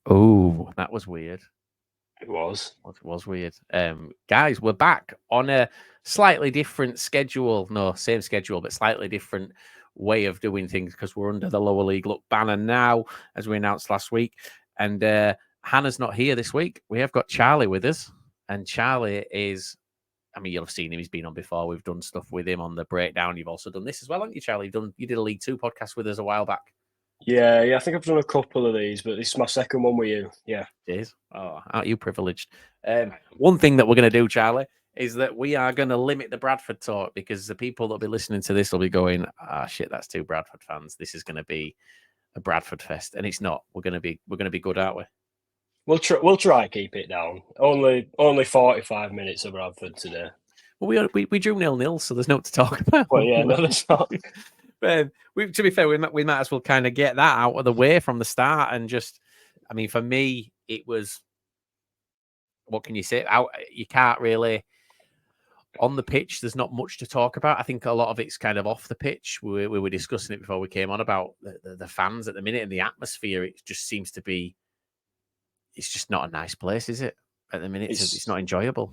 Oh, that was weird. It was. It was weird. Guys, we're back on a slightly different schedule. No, same schedule, but slightly different way of doing things because we're under the lower league look banner now, as we announced last week. And Hannah's not here this week. We have got Charlie with us, and Charlie is. I mean, you'll have seen him. He's been on before. We've done stuff with him on the breakdown. You've also done this as well, haven't you, Charlie? You did a League Two podcast with us a while back. Yeah. I think I've done a couple of these, but this is my second one with you. Yeah. Jeez. Oh, aren't you privileged? One thing that we're going to do, Charlie, is that we are going to limit the Bradford talk because the people that'll be listening to this will be going, shit, that's two Bradford fans. This is going to be a Bradford fest, and it's not. We're going to be good, aren't we? We'll try to keep it down. Only 45 minutes of Bradford today. Well, we drew 0-0, so there's no to talk about. Well, yeah, no, there's not. To be fair, we might as well kind of get that out of the way from the start and just. I mean, for me, it was. What can you say? You can't really. On the pitch, there's not much to talk about. I think a lot of it's kind of off the pitch. We were discussing it before we came on about the fans at the minute and the atmosphere. It just seems to be. It's just not a nice place, is it? At the minute, it's not enjoyable.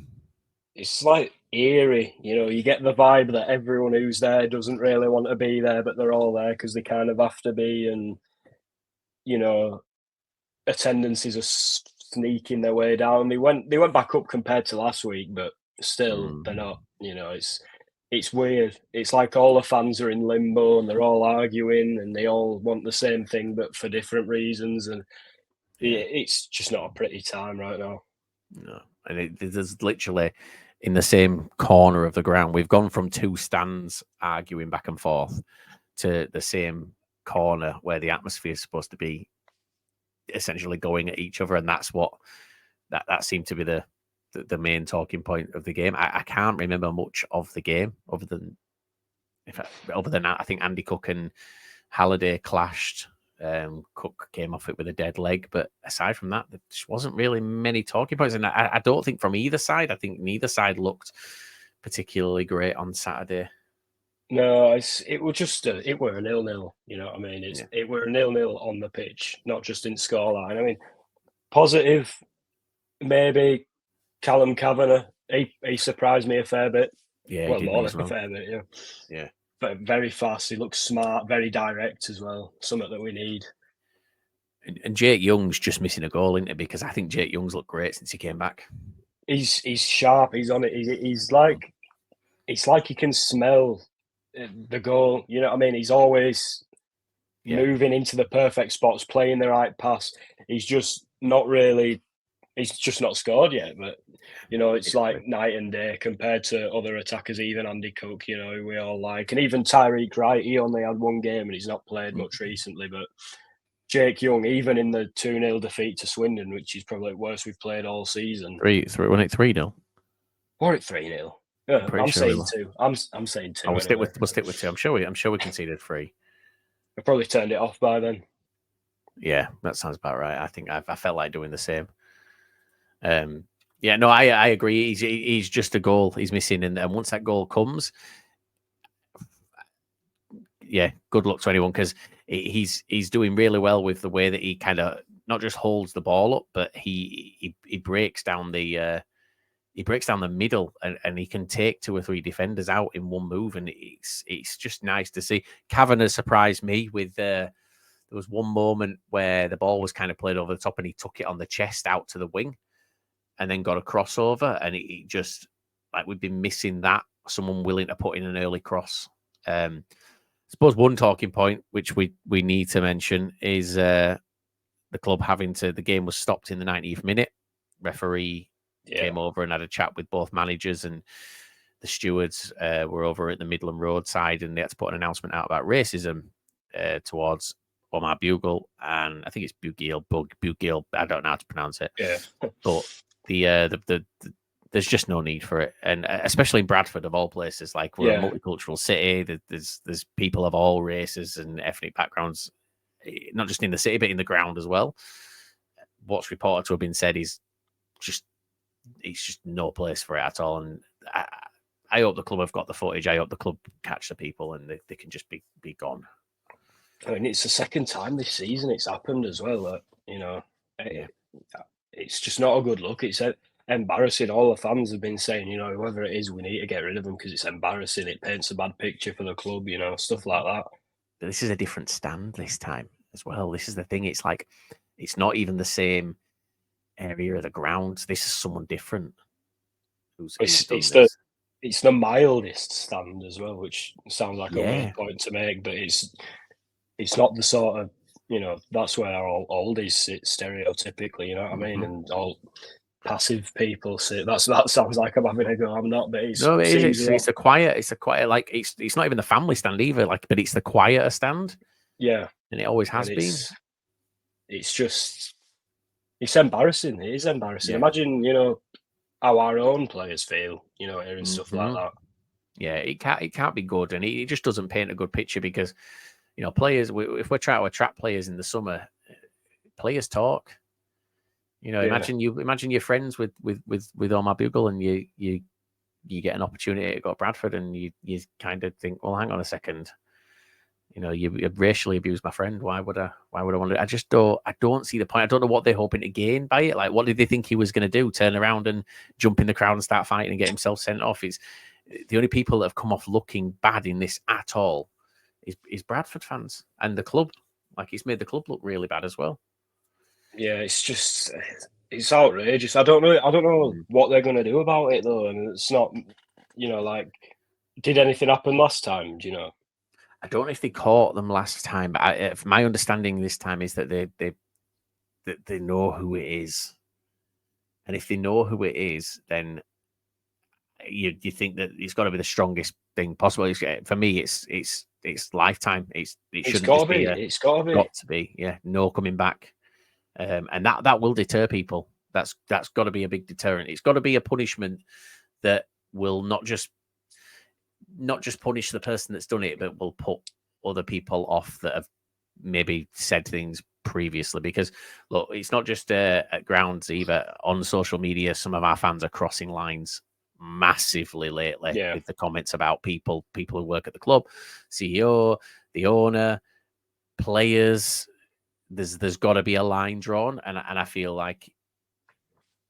It's like eerie, you get the vibe that everyone who's there doesn't really want to be there, but they're all there because they kind of have to be. And, attendances are sneaking their way down. They went back up compared to last week, but still they're not, it's weird. It's like all the fans are in limbo and they're all arguing and they all want the same thing, but for different reasons. And it's just not a pretty time right now. No. And there's literally in the same corner of the ground. We've gone from two stands arguing back and forth to the same corner where the atmosphere is supposed to be essentially going at each other. And that's what that seemed to be the main talking point of the game. I can't remember much of the game other than I think Andy Cook and Halliday clashed. Cook came off it with a dead leg, but aside from that, there just wasn't really many talking points. And I don't think from either side. I think neither side looked particularly great on Saturday. No, it were a 0-0. You know what I mean? It were a 0-0 on the pitch, not just in scoreline. I mean, positive, maybe Callum Kavanagh. He surprised me a fair bit. Yeah, well, more than a fair bit. Yeah. But very fast. He looks smart, very direct as well. Something that we need. And Jake Young's just missing a goal, isn't it? Because I think Jake Young's looked great since he came back. He's sharp. He's on it. He's like, it's like he can smell the goal. You know what I mean? He's always moving into the perfect spots, playing the right pass. He's just not really. He's just not scored yet, but it's like night and day compared to other attackers, even Andy Cook, who we all like. And even Tyreek Wright, he only had one game and he's not played much recently. But Jake Young, even in the 2-0 defeat to Swindon, which is probably the worst we've played all season. 3-3, wasn't it 3-0? Or it 3-0? Yeah, I'm saying 2. I'm saying 2. We'll stick with 2. I'm sure we conceded 3. I probably turned it off by then. Yeah, that sounds about right. I think I felt like doing the same. Yeah, no, I agree. He's just a goal he's missing, and once that goal comes, yeah, good luck to anyone because he's doing really well with the way that he kind of not just holds the ball up, but he breaks down the middle and he can take 2 or 3 defenders out in one move, and it's just nice to see. Kavanagh surprised me with there was one moment where the ball was kind of played over the top and he took it on the chest out to the wing and then got a crossover, and it just like we've been missing that, someone willing to put in an early cross. I suppose one talking point which we need to mention is the club the game was stopped in the 90th minute. Referee came over and had a chat with both managers, and the stewards were over at the Midland Road side, and they had to put an announcement out about racism towards Omar Bugle, and I think it's Bugiel. I don't know how to pronounce it. Yeah, but there's just no need for it, and especially in Bradford of all places, like we're a multicultural city. There's people of all races and ethnic backgrounds, not just in the city but in the ground as well. What's reported to have been said is it's just no place for it at all, and I hope the club have got the footage. I hope the club catch the people and they can just be gone. I mean, it's the second time this season it's happened as well. Yeah. It's just not a good look. It's embarrassing. All the fans have been saying, whoever it is, we need to get rid of them because it's embarrassing. It paints a bad picture for the club, stuff like that. But this is a different stand this time as well. This is the thing. It's like it's not even the same area of the ground. This is someone different who's done this. It's the mildest stand as well, which sounds like a Yeah. weird point to make, but it's not the sort of that's where all oldies sit stereotypically. You know what I mean? And all passive people sit. That sounds like I'm having a go. I'm not, but it No, it is. seems It's a quiet. It's a quiet. Like it's not even the family stand either. Like, but it's the quieter stand, yeah, and it always and has been. it's just it's embarrassing. It is embarrassing. Yeah. Imagine how our own players feel. Hearing stuff like that. Yeah, it can't be good, and it just doesn't paint a good picture because players. If we're trying to attract players in the summer, players talk. Imagine you're friends with Omar Bugle, and you get an opportunity to go to Bradford, and you kind of think, well, hang on a second, you racially abused my friend. Why would I want to? I don't see the point. I don't know what they're hoping to gain by it. Like, what did they think he was going to do? Turn around and jump in the crowd and start fighting and get himself sent off? It's the only people that have come off looking bad in this at all is Bradford fans and the club. Like, he's made the club look really bad as well. Yeah, it's outrageous. I don't know what they're going to do about it though, and it's not, like, did anything happen last time? Do you know? I don't know if they caught them last time, but my understanding this time is that they know who it is, and if they know who it is, then you think that it's got to be the strongest thing possible. For me, it's lifetime. It shouldn't just be It's got to be. Got to be, yeah, no coming back, and that will deter people. That's got to be a big deterrent. It's got to be a punishment that will not just punish the person that's done it, but will put other people off that have maybe said things previously. Because look, it's not just at grounds either. On social media, some of our fans are crossing lines massively lately with the comments about people who work at the club, CEO, the owner, players. There's got to be a line drawn, and I feel like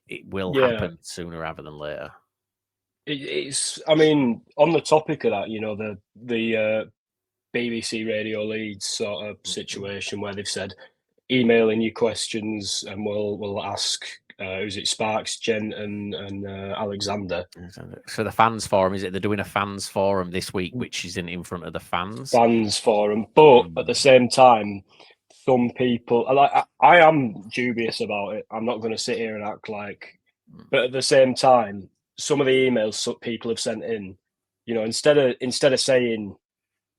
it will happen sooner rather than later. It's. I mean, on the topic of that, the BBC Radio Leeds sort of situation where they've said email in your questions and we'll ask. Who's it? Sparks, Gent, and Alexander. So the fans forum, is it? They're doing a fans forum this week, which is in front of the fans. Fans forum, but at the same time, some people I am dubious about it. I'm not going to sit here and act like, but at the same time, some of the emails people have sent in, instead of saying,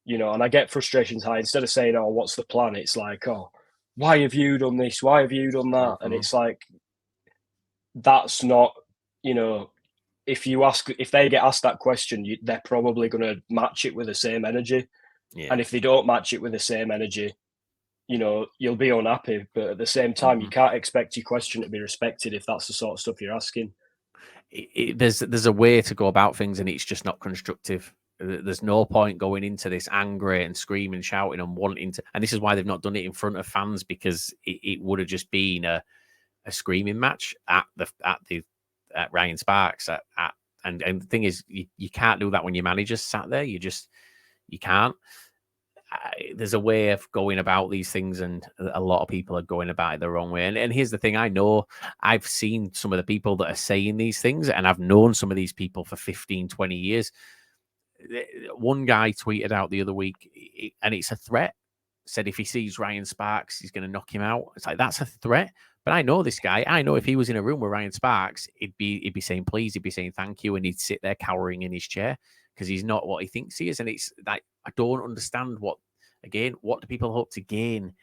and I get frustrations high. Instead of saying, "Oh, what's the plan?" It's like, "Oh, why have you done this? Why have you done that?" And it's like, that's not, if they get asked that question, they're probably going to match it with the same energy. Yeah. And if they don't match it with the same energy, you'll be unhappy. But at the same time, you can't expect your question to be respected if that's the sort of stuff you're asking. There's a way to go about things, and it's just not constructive. There's no point going into this angry and screaming, shouting, and wanting to. And this is why they've not done it in front of fans, because it would have just been a screaming match at Ryan Sparks. And the thing is, you can't do that when your manager's sat there. You can't. There's a way of going about these things, and a lot of people are going about it the wrong way. And here's the thing: I know I've seen some of the people that are saying these things, and I've known some of these people for 15, 20 years. One guy tweeted out the other week, and it's a threat, said if he sees Ryan Sparks, he's going to knock him out. It's like, that's a threat. But I know this guy. I know if he was in a room with Ryan Sparks, he'd be saying please, he'd be saying thank you, and he'd sit there cowering in his chair because he's not what he thinks he is. And it's like, I don't understand what do people hope to gain?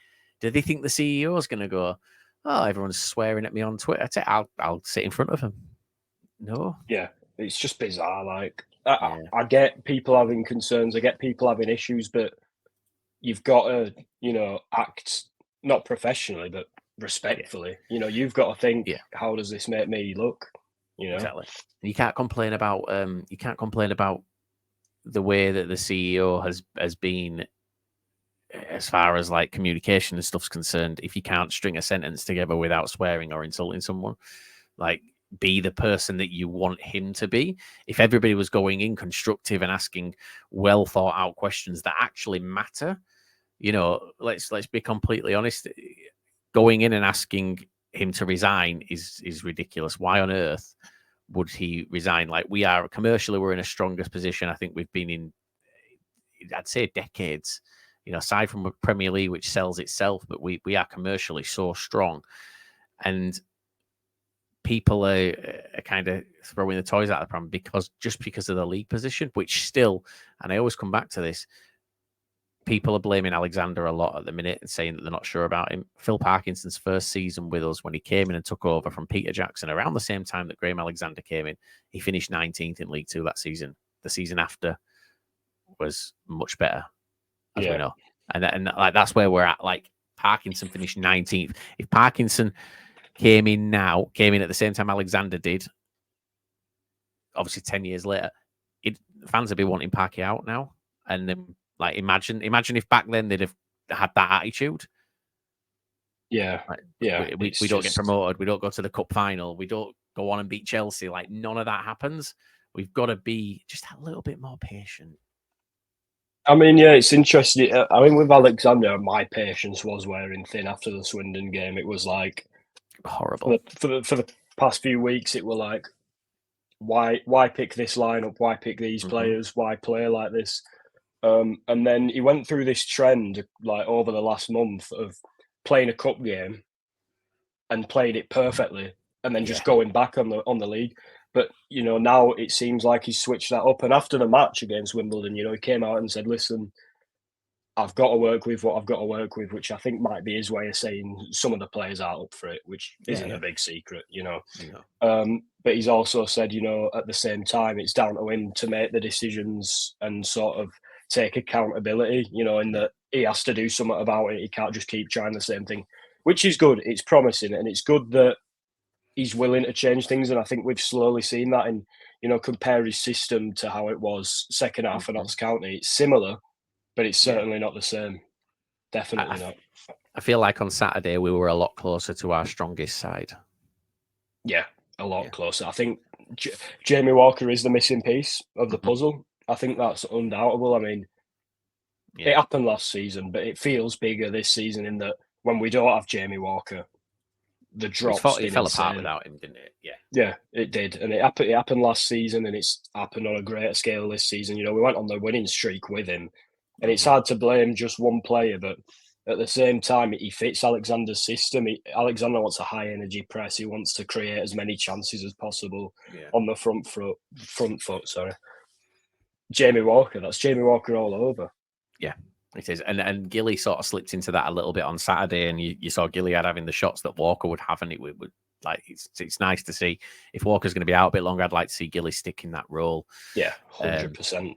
Do they think the CEO is going to go, oh, everyone's swearing at me on Twitter, I'll sit in front of him? No. Yeah, it's just bizarre. Like, I get people having concerns, I get people having issues, but you've got to, act not professionally, but respectfully. You've got to think, how does this make me look? Exactly. You can't complain about the way that the CEO has been as far as like communication and stuff's concerned, if you can't string a sentence together without swearing or insulting someone, like be the person that you want him to be. If everybody was going in constructive and asking well thought out questions that actually matter, you know, let's be completely honest. Going in and asking him to resign is ridiculous. Why on earth would he resign? Like, we are commercially, we're in a strongest position I think we've been in, I'd say, decades. You know, aside from a Premier League which sells itself, but we are commercially so strong, and people are kind of throwing the toys out of the pram because of the league position, which still, and I always come back to this, people are blaming Alexander a lot at the minute and saying that they're not sure about him. Phil Parkinson's first season with us, when he came in and took over from Peter Jackson around the same time that Graham Alexander came in, he finished 19th in League Two that season. The season after was much better, as we know. And like, that's where we're at. Like, Parkinson finished 19th. If Parkinson came in at the same time Alexander did, obviously 10 years later, fans would be wanting Parky out now. And then, like, imagine if back then they'd have had that attitude. Yeah, like, yeah. We don't get promoted. We don't go to the cup final. We don't go on and beat Chelsea. Like, none of that happens. We've got to be just a little bit more patient. I mean, yeah, it's interesting. I mean, with Alexander, my patience was wearing thin after the Swindon game. It was like horrible for the past few weeks. It were like, why pick this lineup? Why pick these players? Why play like this? And then he went through this trend like over the last month of playing a cup game and playing it perfectly, and then just going back on the league. But, you know, now it seems like he's switched that up. And after the match against Wimbledon, you know, he came out and said, listen, I've got to work with what I've got to work with, which I think might be his way of saying some of the players are up for it, which isn't a big secret, you know. But he's also said, you know, at the same time, it's down to him to make the decisions and sort of take accountability, you know, in that he has to do something about it. He can't just keep trying the same thing, which is good. It's promising, and it's good that he's willing to change things. And I think we've slowly seen that. And, you know, compare his system to how it was second half of Notts County. It's similar, but it's certainly not the same. Definitely not. I feel like on Saturday we were a lot closer to our strongest side. Yeah, a lot closer. I think Jamie Walker is the missing piece of the puzzle. I think that's undoubtable. I mean, it happened last season, but it feels bigger this season in that when we don't have Jamie Walker, the drops it fell apart without him, didn't it? Yeah, it did, and it happened last season, and it's happened on a greater scale this season. You know, we went on the winning streak with him, and it's hard to blame just one player, but at the same time, he fits Alexander's system. Alexander wants a high energy press. He wants to create as many chances as possible on the front foot. Sorry, Jamie Walker. That's Jamie Walker all over. Yeah. It is, and Gilly sort of slipped into that a little bit on Saturday, and you saw Gilead having the shots that Walker would have, and it would like it's nice to see. If Walker's going to be out a bit longer, I'd like to see Gilly stick in that role. Yeah, 100%.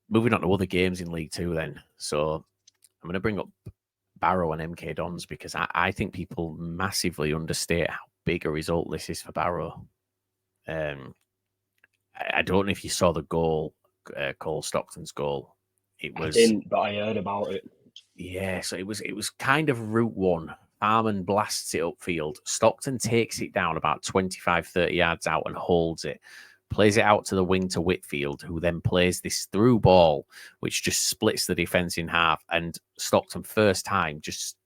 Moving on to other games in League Two, then. So I'm going to bring up Barrow and MK Dons because I think people massively understate how big a result this is for Barrow. I don't know if you saw the goal, Cole Stockton's goal. I didn't, but I heard about it. Yeah, so it was kind of route one. Farman blasts it upfield. Stockton takes it down about 25, 30 yards out and holds it. Plays it out to the wing to Whitfield, who then plays this through ball, which just splits the defence in half. And Stockton, first time, just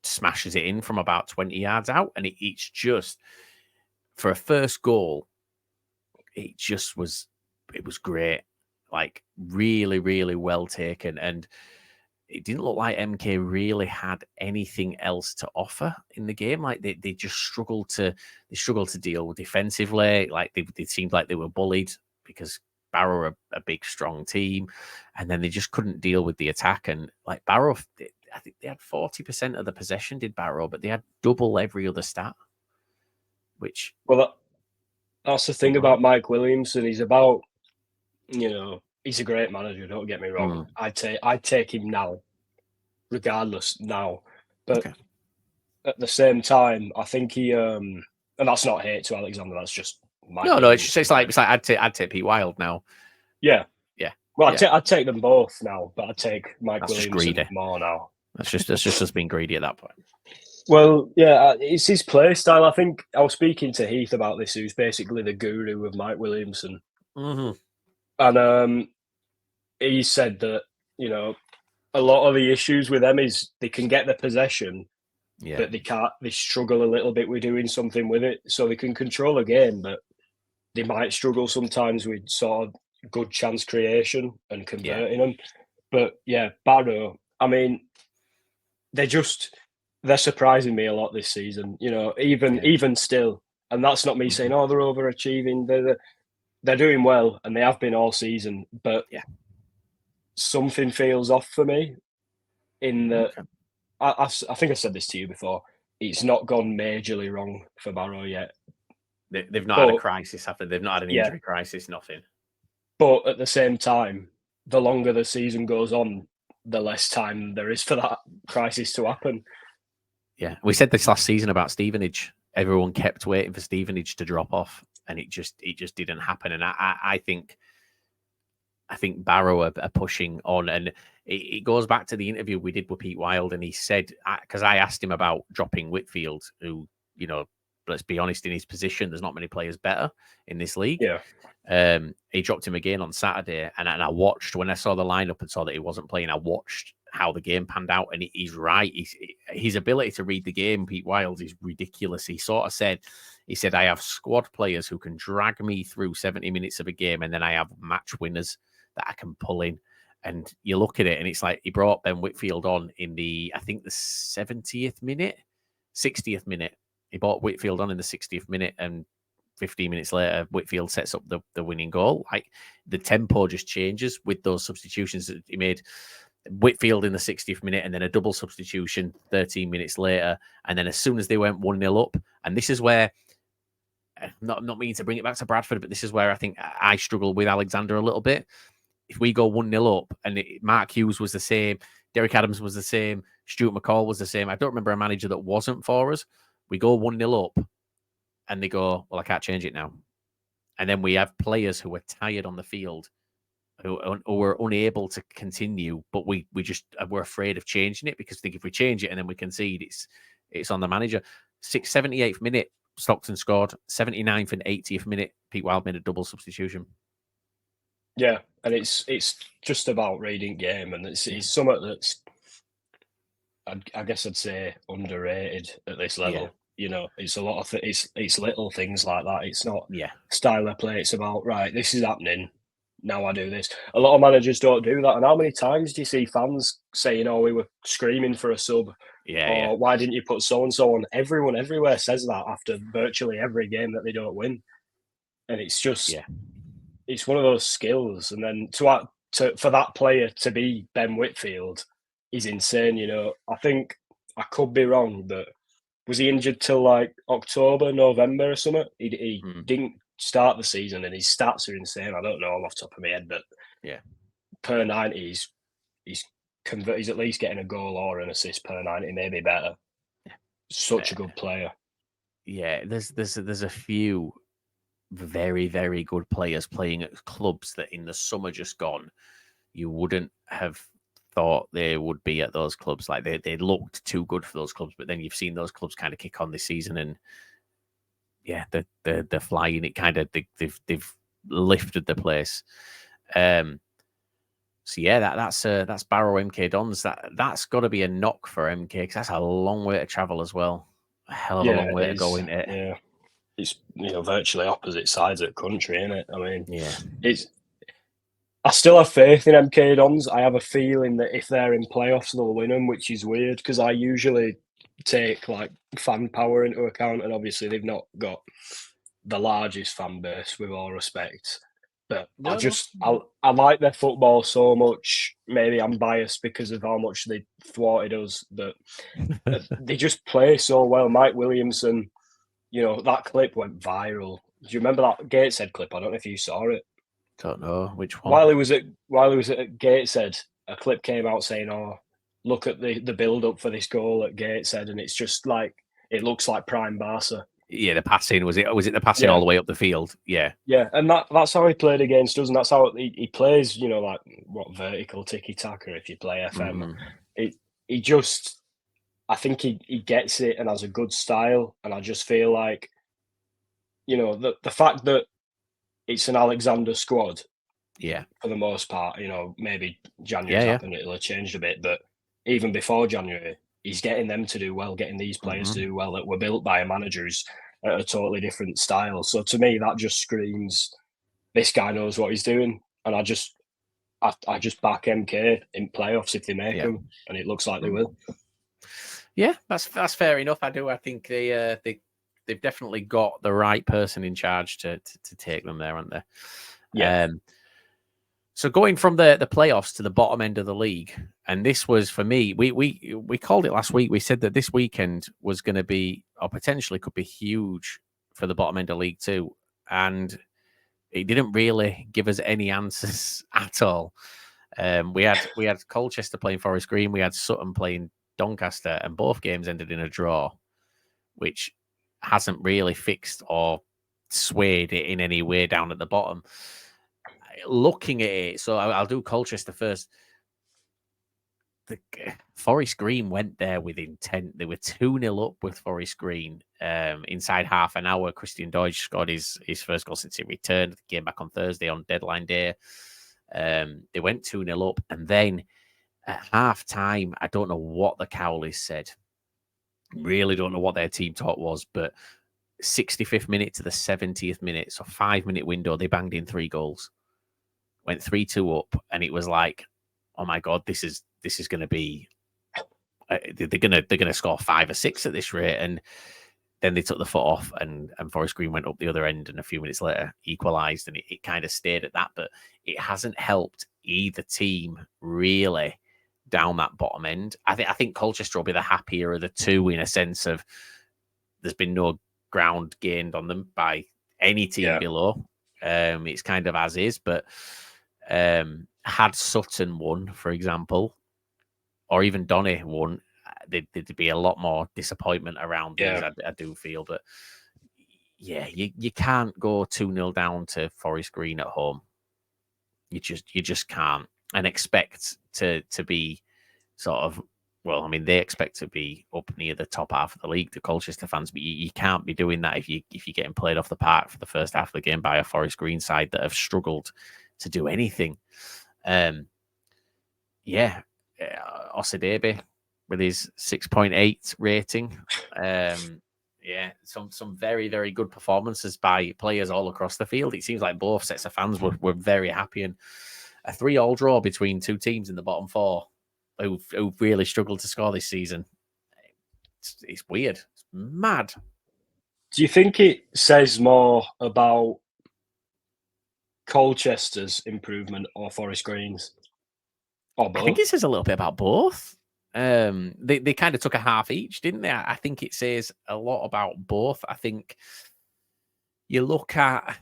smashes it in from about 20 yards out. And it's just, for a first goal, it was great. Like, really, really well taken. And it didn't look like MK really had anything else to offer in the game. Like, they just struggled to deal defensively. Like, they seemed like they were bullied because Barrow are a big, strong team. And then they just couldn't deal with the attack. And like, Barrow, I think they had 40% of the possession, did Barrow, but they had double every other stat. Which, well, that's the thing about Mike Williamson. He's about, you know, he's a great manager, don't get me wrong. I'd take him now, regardless now. But at the same time, I think he and that's not hate to Alexander, that's just my No, it's like I'd take Pete Wild now. Yeah. Yeah. Well, I'd take them both now, but I'd take Mike That's just Williamson greedy. more now. That's just us being greedy at that point. Well, yeah, it's his play style. I think I was speaking to Heath about this, who's basically the guru of Mike Williamson. Mm-hmm. And he said that, you know, a lot of the issues with them is they can get the possession, but they struggle a little bit with doing something with it. So they can control a game, but they might struggle sometimes with sort of good chance creation and converting them. But yeah, Barrow, I mean, they're surprising me a lot this season. You know, even still, and that's not me saying, oh, they're overachieving. They're doing well, and they have been all season. But something feels off for me. In that, I think I said this to you before. It's not gone majorly wrong for Barrow yet. They've not had a crisis, have they? They've not had an injury crisis, nothing. But at the same time, the longer the season goes on, the less time there is for that crisis to happen. Yeah, we said this last season about Stevenage. Everyone kept waiting for Stevenage to drop off, and it just didn't happen. And I think Barrow are pushing on, and it goes back to the interview we did with Pete Wild, and he said, because I asked him about dropping Whitfield, who, you know, let's be honest, in his position, there's not many players better in this league. Yeah. He dropped him again on Saturday, and I watched, when I saw the lineup and saw that he wasn't playing, I watched how the game panned out, and he's right. His ability to read the game, Pete Wild, is ridiculous. He sort of said, I have squad players who can drag me through 70 minutes of a game, and then I have match winners that I can pull in. And you look at it, and it's like he brought Ben Whitfield on in I think the 70th minute, 60th minute. He brought Whitfield on in the 60th minute, and 15 minutes later, Whitfield sets up the winning goal. Like, the tempo just changes with those substitutions that he made. Whitfield in the 60th minute, and then a double substitution 13 minutes later. And then as soon as they went 1-0 up, and this is where, not meaning to bring it back to Bradford, but this is where I think I struggle with Alexander a little bit. If we go 1-0 up, and Mark Hughes was the same, Derek Adams was the same, Stuart McCall was the same. I don't remember a manager that wasn't for us. We go 1-0 up, and they go, well, I can't change it now. And then we have players who are tired on the field, who are unable to continue, but we're afraid of changing it, because I think if we change it and then we concede, it's on the manager. 78th minute, Stockton scored. 79th and 80th minute, Pete Wild made a double substitution. Yeah, and it's just about reading game, and it's something that's, I guess I'd say, underrated at this level. Yeah. You know, it's a lot of it's little things like that. It's not style of play. It's about, right, this is happening, now I do this. A lot of managers don't do that. And how many times do you see fans saying, "Oh, we were screaming for a sub," or "Why didn't you put so and so on?" Everyone everywhere says that after virtually every game that they don't win, and it's just it's one of those skills. And then for that player to be Ben Whitfield is insane. You know, I think, I could be wrong, but was he injured till like October, November or something? He didn't start the season, and his stats are insane. I don't know off the top of my head, but per 90, he's at least getting a goal or an assist per 90, maybe better. Such a good player. Yeah, there's a few very, very good players playing at clubs that in the summer just gone, you wouldn't have thought they would be at those clubs. Like, they looked too good for those clubs, but then you've seen those clubs kind of kick on this season, and they're flying. It kind of, they've lifted the place. So yeah, that's Barrow MK Dons. That's got to be a knock for MK, because that's a long way to travel as well. A hell of a long way to go into it. Yeah, it's, you know, virtually opposite sides of the country, isn't it? I mean, I still have faith in MK Dons. I have a feeling that if they're in playoffs, they'll win them, which is weird, because I usually take like fan power into account, and obviously they've not got the largest fan base, with all respect. But I like their football so much. Maybe I'm biased because of how much they thwarted us, but they just play so well. Mike Williamson, you know, that clip went viral. Do you remember that Gateshead clip? I don't know if you saw it. Don't know which one. While he was at Gateshead, a clip came out saying, "Oh, look at the build up for this goal at Gateshead," and it's just like, it looks like prime Barca. Yeah, the passing was it the passing Yeah, all the way up the field? Yeah. yeah, and that's how he played against us, and that's how he plays. You know, like what vertical tiki taka if you play FM. Mm, It he just, I think he gets it and has a good style, and I just feel like, you know, the fact that it's an Alexander squad yeah. for the most part. You know, maybe Yeah, January's yeah. happened, it'll have changed a bit, but even before January, he's getting them to do well, getting these players to Mhm. do well that were built by a manager who's at a totally different style. So to me, that just screams this guy knows what he's doing, and I just back MK in playoffs if they make Yeah. them, and it looks like they Mm. will. Yeah, that's fair enough. I think they've definitely got the right person in charge to take them there, aren't they? Yeah, So going from the playoffs to the bottom end of the league, and this was for me, we called it last week. We said that this weekend was going to be, or potentially could be, huge for the bottom end of League Two, and it didn't really give us any answers at all. We had Colchester playing Forest Green, we had Sutton playing Doncaster, and both games ended in a draw, which hasn't really fixed or swayed it in any way down at the bottom. Looking at it, so I'll do Colchester first. The Forest Green went there with intent. They were 2-0 up with Forest Green. Inside half an hour, Christian Deutsch scored his first goal since he returned. Came back on Thursday on deadline day. They went 2-0 up, and then at half time, I don't know what the Cowleys said. Really don't know what their team talk was, but 65th minute to the 70th minute, so 5 minute window, they banged in 3 goals. Went 3-2 up, and it was like, oh my god, this is going to be they're gonna score 5 or 6 at this rate, and then they took the foot off, and Forest Green went up the other end, and a few minutes later equalised, and it kind of stayed at that, but it hasn't helped either team really down that bottom end. I think Colchester will be the happier of the two in a sense of there's been no ground gained on them by any team yeah, below. It's kind of as is, but had Sutton won, for example, or even Donny won, there'd be a lot more disappointment around these. yeah. I do feel, but yeah, you can't go 2-0 down to Forest Green at home. You just can't, and expect to be sort of, well, I mean, they expect to be up near the top half of the league, the Colchester fans, but you can't be doing that if you're getting played off the park for the first half of the game by a Forest Green side that have struggled to do anything. Yeah, Osadebe with his 6.8 rating. Yeah, some very, very good performances by players all across the field. It seems like both sets of fans were very happy, and a 3-3 draw between two teams in the bottom four who've really struggled to score this season. It's weird. It's mad. Do you think it says more about Colchester's improvement or Forest Green's or I think both? it says a little bit about both. They kind of took a half each, didn't they? I think it says a lot about both. I think you look at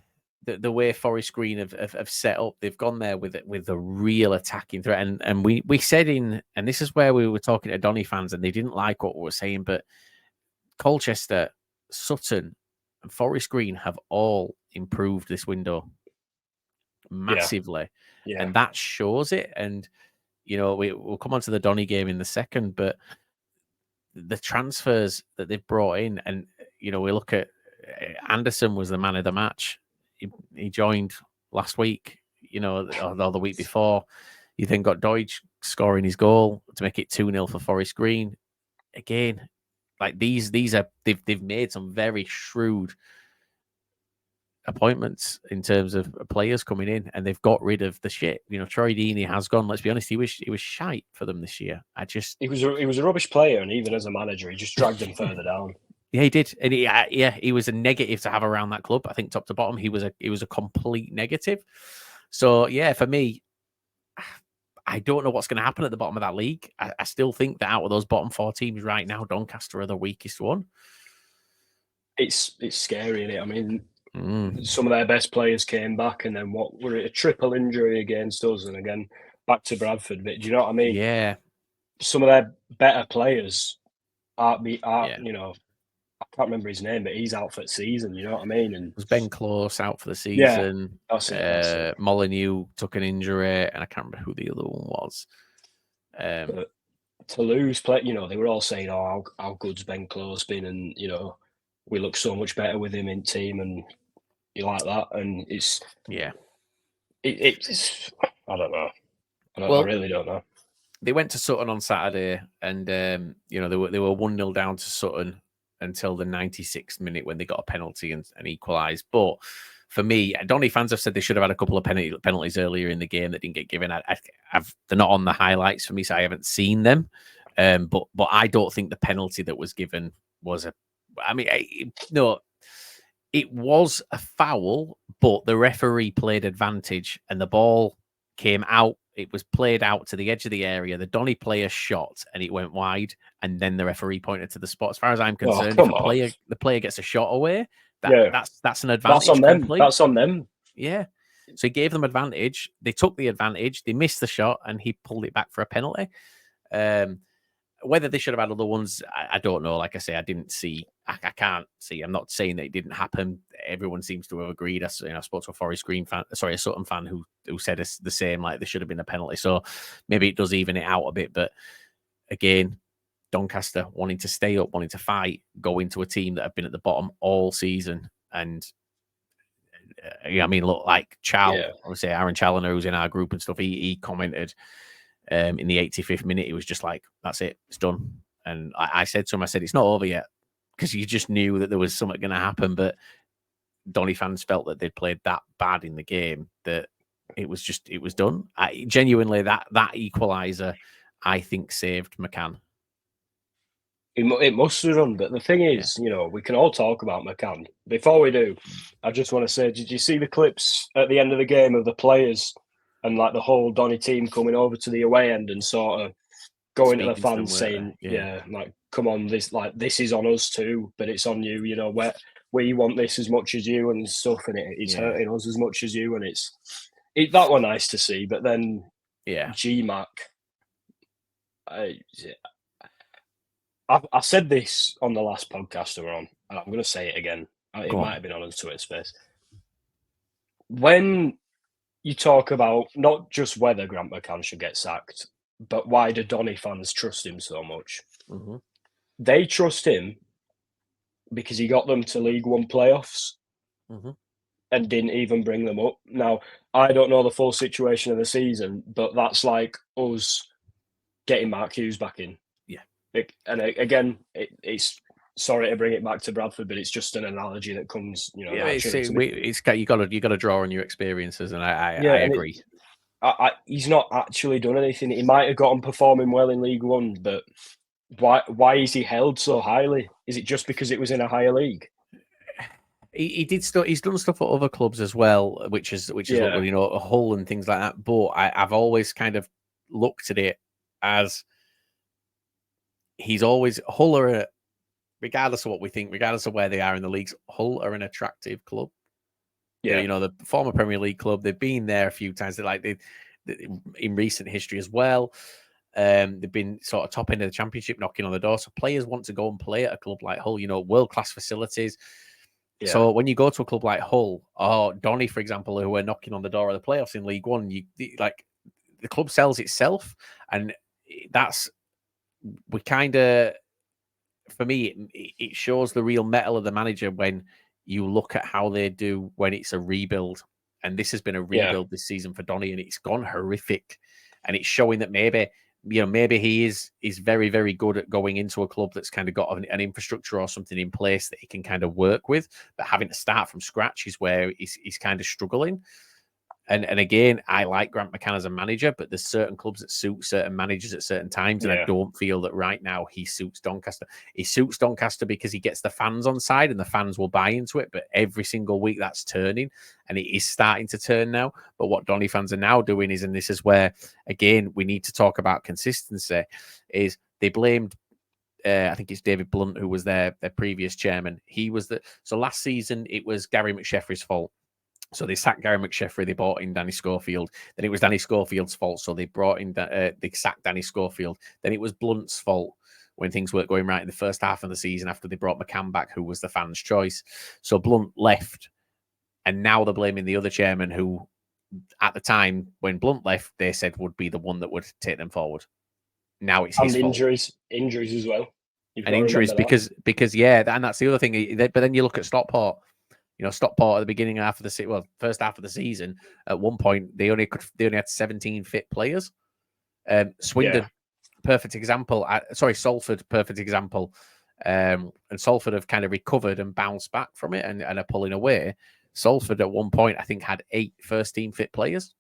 the way Forest Green have set up, they've gone there with a real attacking threat. And we said and this is where we were talking to Donny fans, and they didn't like what we were saying, but Colchester, Sutton, and Forest Green have all improved this window Yeah, massively. yeah. And that shows it. And we'll come on to the Donny game in the second, but the transfers that they've brought in, and we look at Anderson was the man of the match. He joined last week, or the week before. You then got Deutsch scoring his goal to make it 2-0 for Forest Green. Again, like these are they've made some very shrewd appointments in terms of players coming in, and they've got rid of the shit. Troy Deeney has gone. Let's be honest, he was shite for them this year. He was a rubbish player, and even as a manager, he just dragged them further down. Yeah, he did, and he was a negative to have around that club. I think top to bottom, he was a complete negative. So yeah, for me, I don't know what's going to happen at the bottom of that league. I still think that out of those bottom four teams right now, Doncaster are the weakest one. It's scary, isn't it? I mean, some of their best players came back, and then what were it, a triple injury against us, and again back to Bradford. But do you know what I mean? Yeah, Some of their better players aren't yeah, you know, I can't remember his name, but he's out for the season. You know what I mean? And Was Ben Close out for the yeah, season? that's it. Molyneux took an injury, and I can't remember who the other one was. But to lose play, you know, they were all saying, "Oh, how good's Ben Close been?" And you know, we look so much better with him in team, and you like that. And it's it's I don't know. I really don't know. They went to Sutton on Saturday, and you know, they were 1-0 down to Sutton until the 96th minute when they got a penalty and equalised. But for me, Donny fans have said they should have had a couple of penalties earlier in the game that didn't get given. They're not on the highlights for me, so I haven't seen them. But I don't think the penalty that was given was a. I mean, no, it was a foul, but the referee played advantage, and the ball came out. It was played out to the edge of the area. The Donny player shot, and it went wide. And then the referee pointed to the spot. As far as I'm concerned, if the player gets a shot away, that's an advantage. That's on them. That's on them. Yeah. So he gave them advantage. They took the advantage. They missed the shot, and he pulled it back for a penalty. Whether they should have had other ones, I don't know. Like I say, I didn't see. I can't see. I'm not saying that it didn't happen. Everyone seems to have agreed. I spoke to a Forest Green fan, a Sutton fan, who said the same. Like there should have been a penalty. So maybe it does even it out a bit. But again, Doncaster wanting to stay up, wanting to fight, go into a team that have been at the bottom all season, and I mean, look, like obviously Aaron Challoner, who's in our group and stuff. He commented. In the 85th minute, he was just like, that's it, it's done. And I said to him, it's not over yet, because you just knew that there was something going to happen. But Donny fans felt that they'd played that bad in the game that it was done. Genuinely, that equaliser, I think, saved McCann. It must have done. But the thing is, you know, we can all talk about McCann. Before we do, I just want to say, did you see the clips at the end of the game of the players and like the whole Donny team coming over to the away end and sort of going to the fans saying, like, come on, this is on us too, but it's on you, you know, we want this as much as you and stuff, and it's hurting us as much as you, and that were nice to see. But then GMAC, I said this on the last podcast we were on, and I'm going to say it again. It might have been on Twitter space. When you talk about not just whether Grant McCann should get sacked, but why do Donny fans trust him so much? Mm-hmm. They trust him because he got them to League One playoffs and didn't even bring them up. Now, I don't know the full situation of the season, but that's like us getting Mark Hughes back in. Yeah. And again, it's sorry to bring it back to Bradford, but it's just an analogy that comes, you know. You got to draw on your experiences, and I agree. He's not actually done anything. He might have gotten performing well in League One, but why is he held so highly? Is it just because it was in a higher league? He did stuff. He's done stuff at other clubs as well, which is you know, a Hull and things like that. But I've always kind of looked at it as he's always Hull are. Regardless of what we think, regardless of where they are in the leagues, Hull are an attractive club. Yeah, you know, the former Premier League club. They've been there a few times. They in recent history as well. They've been sort of top end of the Championship, knocking on the door. So players want to go and play at a club like Hull. You know, world class facilities. Yeah. So when you go to a club like Hull or Donny, for example, who are knocking on the door of the playoffs in League One, the club sells itself, and we kind of. For me, it shows the real mettle of the manager when you look at how they do when it's a rebuild. And this has been a rebuild this season for Donny, and it's gone horrific. And it's showing that maybe he is very, very good at going into a club that's kind of got an infrastructure or something in place that he can kind of work with. But having to start from scratch is where he's kind of struggling. And again, I like Grant McCann as a manager, but there's certain clubs that suit certain managers at certain times, and I don't feel that right now he suits Doncaster. He suits Doncaster because he gets the fans on side, and the fans will buy into it. But every single week that's turning, and it is starting to turn now. But what Donny fans are now doing is, and this is where, again, we need to talk about consistency, is they blamed I think it's David Blunt, who was their previous chairman. So last season it was Gary McSheffrey's fault. So they sacked Gary McSheffrey. They brought in Danny Schofield. Then it was Danny Schofield's fault. So they brought in, they sacked Danny Schofield. Then it was Blunt's fault when things weren't going right in the first half of the season after they brought McCann back, who was the fans' choice. So Blunt left, and now they're blaming the other chairman, who at the time when Blunt left, they said would be the one that would take them forward. Now it's his fault. Injuries as well. You've And got to injuries remember that. because yeah, and that's the other thing. But then you look at Stockport. Stockport at the beginning half of the first half of the season, at one point they only had 17 fit players. Swindon, perfect example. Salford, perfect example. And Salford have kind of recovered and bounced back from it and are pulling away. Salford at one point, I think, had 8 first team fit players.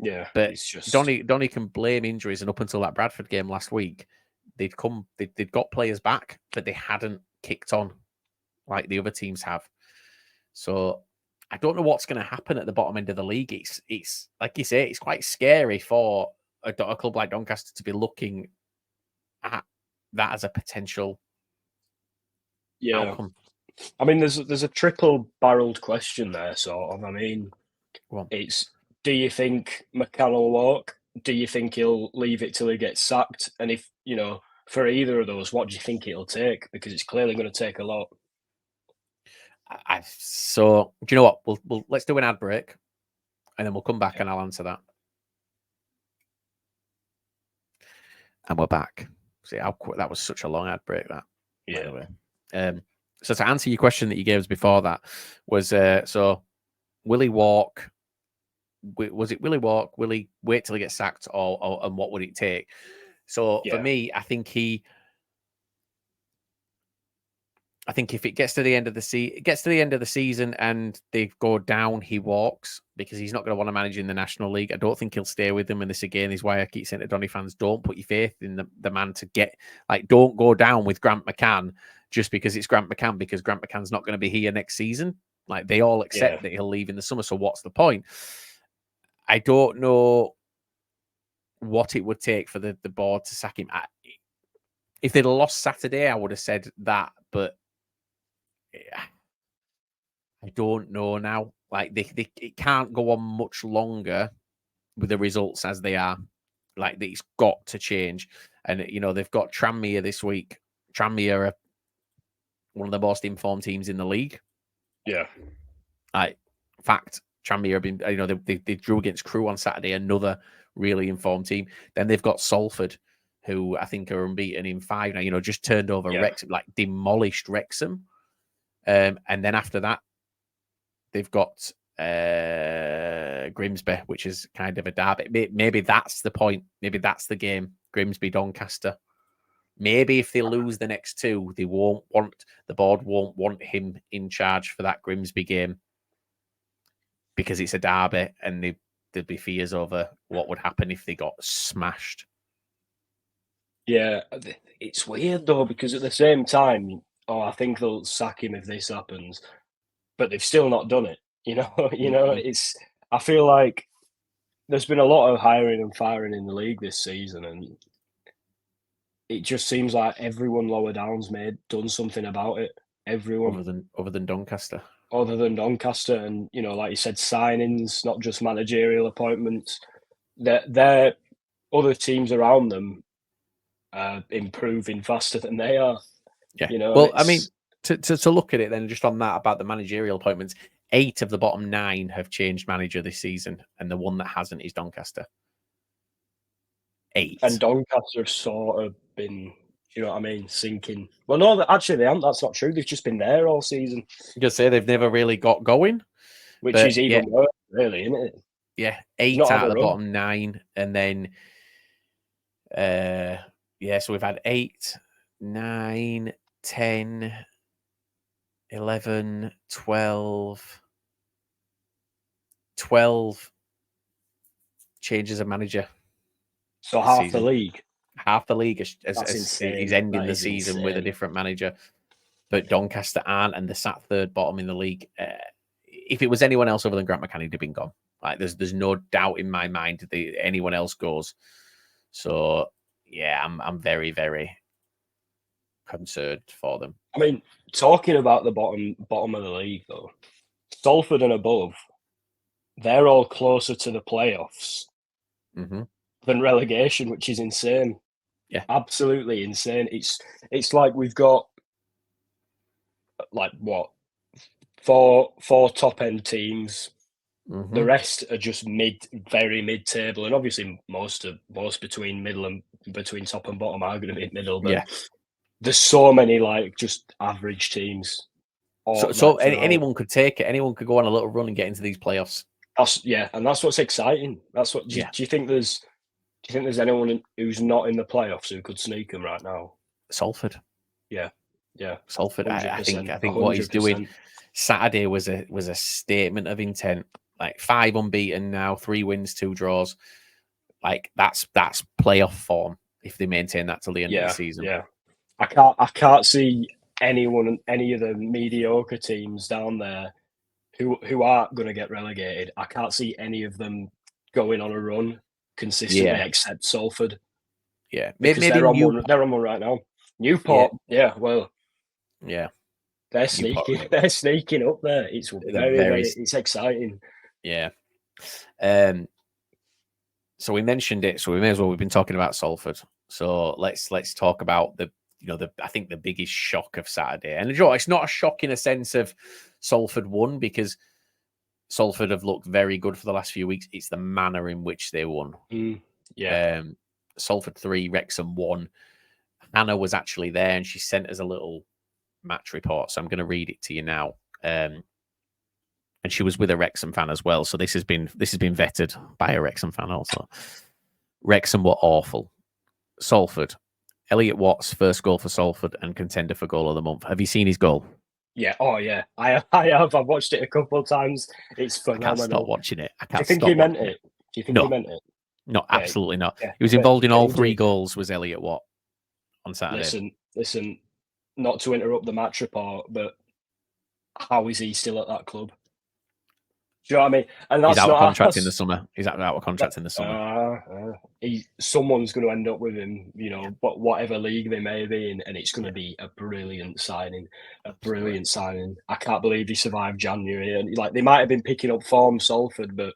Yeah, but it's just Donny can blame injuries, and up until that Bradford game last week, they'd got players back, but they hadn't kicked on like the other teams have. So I don't know what's going to happen at the bottom end of the league. It's like you say, it's quite scary for a club like Doncaster to be looking at that as a potential outcome. I mean, there's a triple-barreled question there, sort of. I mean, it's, do you think McCann will walk? Do you think he'll leave it till he gets sacked? And if, for either of those, what do you think it'll take? Because it's clearly going to take a lot. So, do you know what? We'll let's do an ad break, and then we'll come back and I'll answer that. And we're back. See how quick that was. Such a long ad break. That, by the way. So to answer your question that you gave us before that was so will he walk? Was it will he walk? Will he wait till he gets sacked, or and what would it take? So for me, I think if it gets to the end of the season and they go down, he walks, because he's not going to want to manage in the National League. I don't think he'll stay with them. And this again is why I keep saying to Donny fans, don't put your faith in the man to get, don't go down with Grant McCann just because it's Grant McCann, because Grant McCann's not going to be here next season. Like, they all accept that he'll leave in the summer. So what's the point? I don't know what it would take for the board to sack him. If they'd have lost Saturday, I would have said that, but I don't know now. Like, it can't go on much longer with the results as they are. Like, it's got to change. And, they've got Tranmere this week. Tranmere are one of the most informed teams in the league. Yeah. Fact, Tranmere have been, they drew against Crewe on Saturday, another really informed team. Then they've got Salford, who I think are unbeaten in 5 now, just turned over Wrexham, demolished Wrexham. And then after that, they've got Grimsby, which is kind of a derby. Maybe that's the point. Maybe that's the game. Grimsby, Doncaster. Maybe if they lose the next 2, the board won't want him in charge for that Grimsby game, because it's a derby, and there'd be fears over what would happen if they got smashed. Yeah, it's weird though, because at the same time, I think they'll sack him if this happens, but they've still not done it. It's. I feel like there's been a lot of hiring and firing in the league this season, and it just seems like everyone lower down's done something about it. Everyone other than Doncaster. Other than Doncaster, and like you said, signings, not just managerial appointments. They're other teams around them improving faster than they are. Yeah. Well, I mean, to look at it then, just on that about the managerial appointments, 8 of the bottom 9 have changed manager this season, and the one that hasn't is Doncaster. 8. And Doncaster have sort of been, sinking. Well, no, actually they haven't. That's not true. They've just been there all season. You could say they've never really got going, which is even worse, really, isn't it? Yeah, 8 out of the bottom 9, and then so we've had 8, 9, 10, 11, 12 changes of manager. So half the league. Half the league is ending the season with a different manager. But Doncaster aren't, and they're sat 3rd bottom in the league. If it was anyone else other than Grant McCann, he'd have been gone. Like, there's no doubt in my mind that anyone else goes. So yeah, I'm very, very concerned for them. I mean, talking about the bottom of the league though, Salford and above, they're all closer to the playoffs than relegation, which is insane. absolutely insane. It's like we've got like what four top end teams. The rest are just very mid table, and obviously most between middle and between top and bottom are going to be middle. But there's so many like just average teams. So anyone could take it. Anyone could go on a little run and get into these playoffs. And that's what's exciting. That's what. Do you think there's anyone who's not in the playoffs who could sneak them right now? Salford. Yeah. Salford. I think what he's doing Saturday was a statement of intent. Like 5 unbeaten now, 3 wins, 2 draws. Like that's playoff form if they maintain that till the end of the season. Yeah. I can't see any of the mediocre teams down there who aren't going to get relegated. I can't see any of them going on a run consistently except Salford. Yeah, because maybe they're on one right now. Newport, well, they're sneaking. They're sneaking up there. It's very it's exciting. Yeah. So we mentioned it. So we may as well. We've been talking about Salford. So let's talk about I think the biggest shock of Saturday. And it's not a shock in a sense of Salford won, because Salford have looked very good for the last few weeks. It's the manner in which they won. Salford 3, Wrexham 1. Hannah was actually there, and she sent us a little match report. So I'm going to read it to you now. And she was with a Wrexham fan as well. So this has been vetted by a Wrexham fan also. Wrexham were awful. Salford. Elliot Watt's first goal for Salford and contender for goal of the month. Have you seen his goal? Yeah. Oh, yeah. I have. I've watched it a couple of times. It's phenomenal. I can't stop watching it. Do you think he meant it? Do you think he meant it? No, absolutely not. Yeah. He was involved in all 3 goals, was Elliot Watt, on Saturday. Listen, not to interrupt the match report, but how is he still at that club? Do you know what I mean? And that's he's out of contract in the summer. He's out of contract in the summer. Someone's going to end up with him, but whatever league they may be in, and it's going to be a brilliant signing. I can't believe he survived January, and they might have been picking up form Salford, but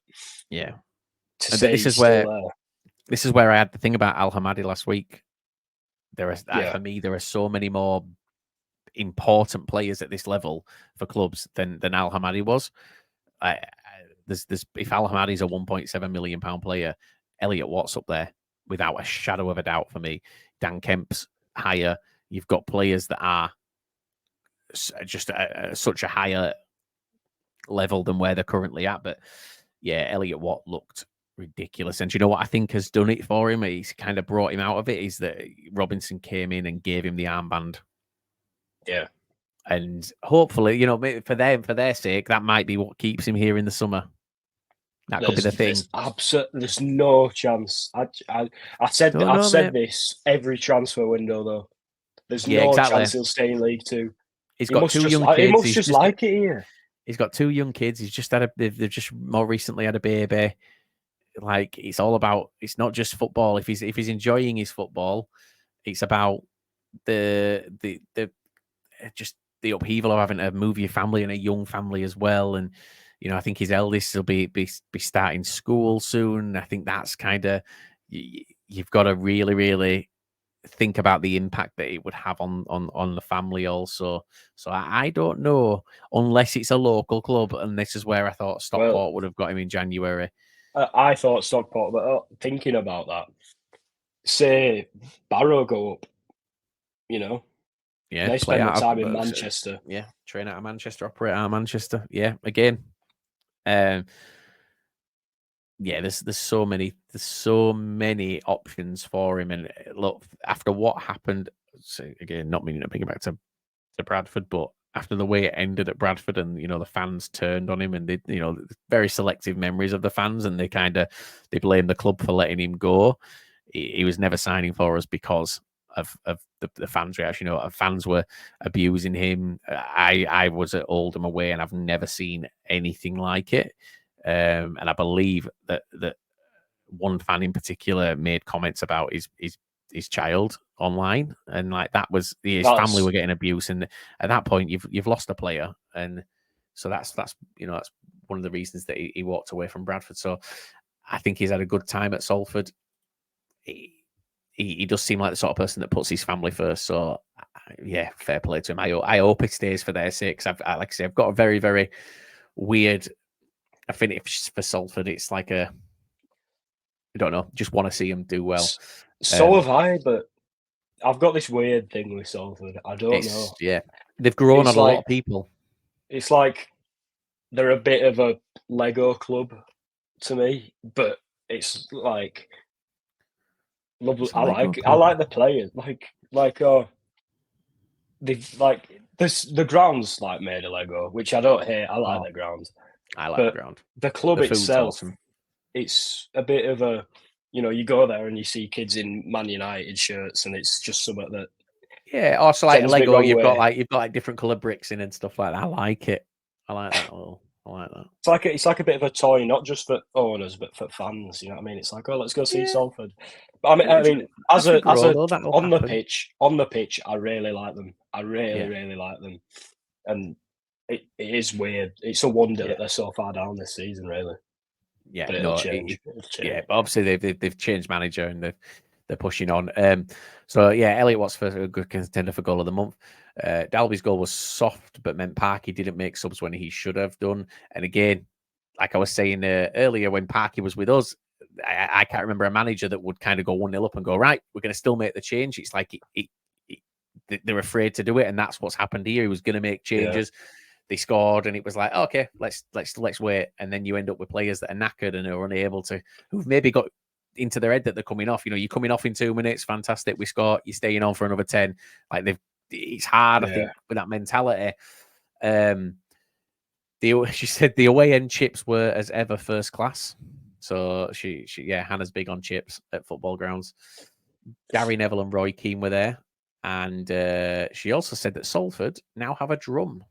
this is where I had the thing about Al Hamadi last week. For me, there are so many more important players at this level for clubs than Al Hamadi was. If Al Hamadi's a £1.7 million player, Elliot Watt's up there without a shadow of a doubt for me. Dan Kemp's higher. You've got players that are just such a higher level than where they're currently at. But Elliot Watt looked ridiculous. And do you know what I think has done it for him? He's kind of brought him out of it. Is that Robinson came in and gave him the armband. Yeah. And hopefully, for their sake, that might be what keeps him here in the summer. That could be the thing. There's no chance. I've said this every transfer window, though. There's no chance he'll stay in League Two. He's got 2 young kids. He must just like it here. He's got 2 young kids. He's just they've just more recently had a baby. Like, it's all about. It's not just football. If he's enjoying his football, it's about the upheaval of having to move your family and a young family as well. And I think his eldest will be starting school soon. I think that's kind of, you've got to really, really think about the impact that it would have on the family also. So I don't know, unless it's a local club, and this is where I thought Stockport would have got him in January. I thought Stockport, but thinking about that, say Barrow go up, they spend the time in Manchester. Yeah, train out of Manchester, operate out of Manchester. Yeah, again. There's so many options for him. And look, after what happened, so again, not meaning to bring it back to Bradford, but after the way it ended at Bradford, and the fans turned on him, and they, very selective memories of the fans, and they blame the club for letting him go. He was never signing for us because of the fans' reaction. Fans were abusing him. I was at Oldham away, and I've never seen anything like it. And I believe that one fan in particular made comments about his child online, and like that was his family were getting abused. And at that point, you've lost a player, and so that's one of the reasons that he walked away from Bradford. So I think he's had a good time at Salford. he does seem like the sort of person that puts his family first. So yeah, fair play to him. I hope he stays for their sake. Like I say, I've got a very, very weird. I think if for Salford, it's like I don't know, just want to see him do well. So have I, but I've got this weird thing with Salford. I don't know. Yeah, they've grown It's on a lot like of people. it's like they're a bit of a Lego club to me, but it's like lovely. It's a I Lego like club. the players. They've like this. The ground's like made of Lego, which I don't hate. I like Oh, the ground, I like the but ground. the club The food's itself, awesome. it's a bit of a, you go there and you see kids in Man United shirts, and it's just something that Yeah. Also, like sends me Lego, wrong you've got way. like different color bricks in and stuff like that. I like it. I like that. I like that. It's like a bit of a toy, not just for owners, but for fans. You know what I mean? It's like, oh, let's go see Yeah. Salford. But I mean, As we as grow, a though, that'll on the happen. pitch, I really like them. I really, Yeah. really like them, and it is weird. It's a wonder Yeah. that they're so far down this season, really. Yeah. But it'll No. change. It'll change. Yeah. But obviously, they've changed manager and they're pushing on. So yeah, Elliot Watts for a good contender for goal of the month. Dalby's goal was soft, but meant Parky didn't make subs when he should have done. And again, like I was saying earlier, when Parky was with us, I can't remember a manager that would kind of go 1-0 up and go, right, we're going to still make the change. It's like they're afraid to do it, and that's what's happened here. He was going to make Yeah, changes. They scored, and it was like, okay, let's wait. And then you end up with players that are knackered and are unable to, who've maybe got into their head that they're coming off. You're coming off in 2 minutes, fantastic. We score, you're staying on for another 10. Like it's hard, I yeah. think, with that mentality. She said the away end chips were as ever first class. So yeah, Hannah's big on chips at football grounds. Gary Neville and Roy Keane were there. And she also said that Salford now have a drum.